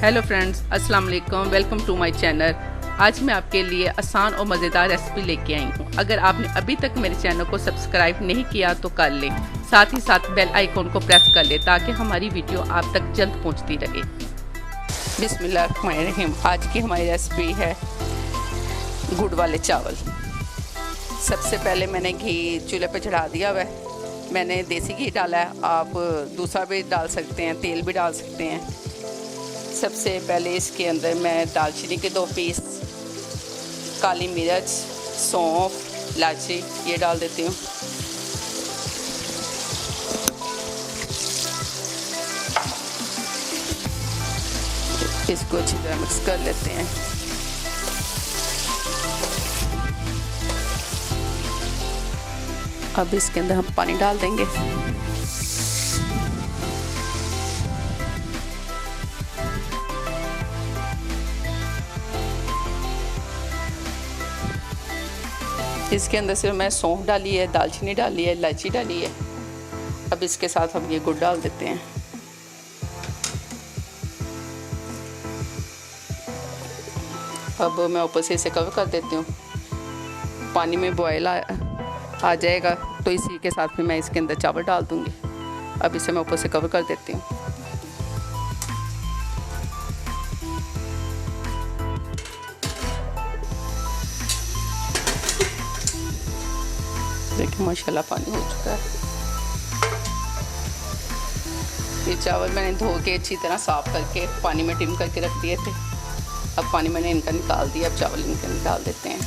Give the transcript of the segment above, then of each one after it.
Hello friends, अस्सलाम वालेकुम। Welcome to my channel. आज मैं आपके लिए आसान और मज़ेदार रेसिपी लेके आई हूँ। अगर आपने अभी तक मेरे चैनल को सब्सक्राइब नहीं किया तो कर लें, साथ ही साथ बेल आइकॉन को प्रेस कर लें ताकि हमारी वीडियो आप तक जल्द पहुँचती रहे। बिस्मिल्लाहिर्रहमानिर्रहीम। आज की हमारी रेसिपी है गुड़ वाले चावल। सबसे पहले मैंने घी चूल्हे पे चढ़ा दिया हुआ है। मैंने देसी घी डाला है, आप दूसरा भी डाल सकते हैं, तेल भी डाल सकते हैं। सबसे पहले इसके अंदर मैं दालचीनी के 2 पीस, काली मिर्च, सौंफ, इलायची ये डाल देती हूँ। इसको अच्छी तरह मिक्स कर लेते हैं। अब इसके अंदर हम पानी डाल देंगे। इसके अंदर से मैं सौंफ डाली है, दालचीनी डाली है, इलायची डाली है। अब इसके साथ हम ये गुड़ डाल देते हैं। अब मैं ऊपर से इसे कवर कर देती हूँ। पानी में बॉयल आ जाएगा तो इसी के साथ में मैं इसके अंदर चावल डाल दूँगी। अब इसे मैं ऊपर से कवर कर देती हूँ। देखिए माशाल्लाह पानी हो चुका है। ये चावल मैंने धो के अच्छी तरह साफ़ करके पानी में डिम करके रख दिए थे। अब पानी मैंने इनका निकाल दिया। अब चावल इनके निकाल देते हैं।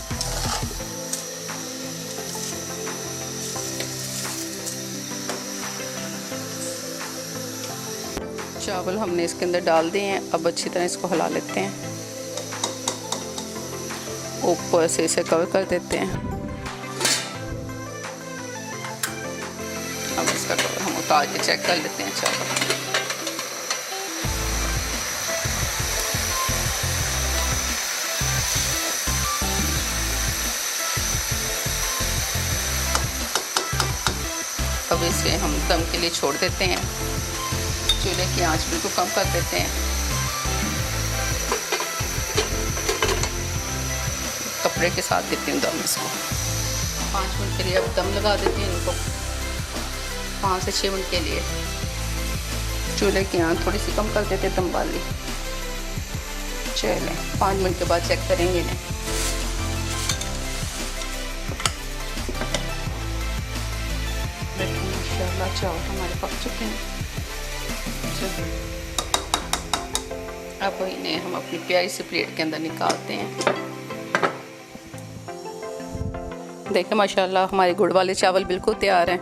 चावल हमने इसके अंदर डाल दिए हैं। अब अच्छी तरह इसको हिला लेते हैं। ऊपर से इसे कवर कर देते हैं। अब इसका कवर हम उतार के चेक कर लेते हैं चावल। अब इसे हम दम के लिए छोड़ देते हैं। चूल्हे की आंच बिल्कुल कम कर देते हैं। कपड़े के साथ देती हूँ दम इसको। 5 मिनट के लिए अब दम लगा देती हूँ इनको। 5 से 6 मिनट के लिए चूल्हे की आंच थोड़ी सी कम कर देते दम वाली। चलें 5 मिनट के बाद चेक करेंगे इन्हें। माशाल्लाह चावल हमारे पक चुके हैं। अब इन्हें हम अपनी प्यारी सी प्लेट के अंदर निकालते हैं। देखिए माशाल्लाह हमारे गुड़ वाले चावल बिल्कुल तैयार हैं।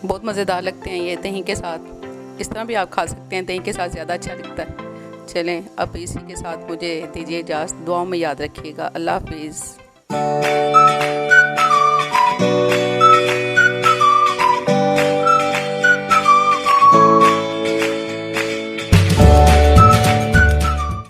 बहुत मज़ेदार लगते हैं ये दही के साथ। इस तरह भी आप खा सकते हैं, दही के साथ ज़्यादा अच्छा लगता है। चलें अब इसी के साथ मुझे दीजिए इजाज़त। दुआओं में याद रखिएगा। अल्लाह हाफिज़।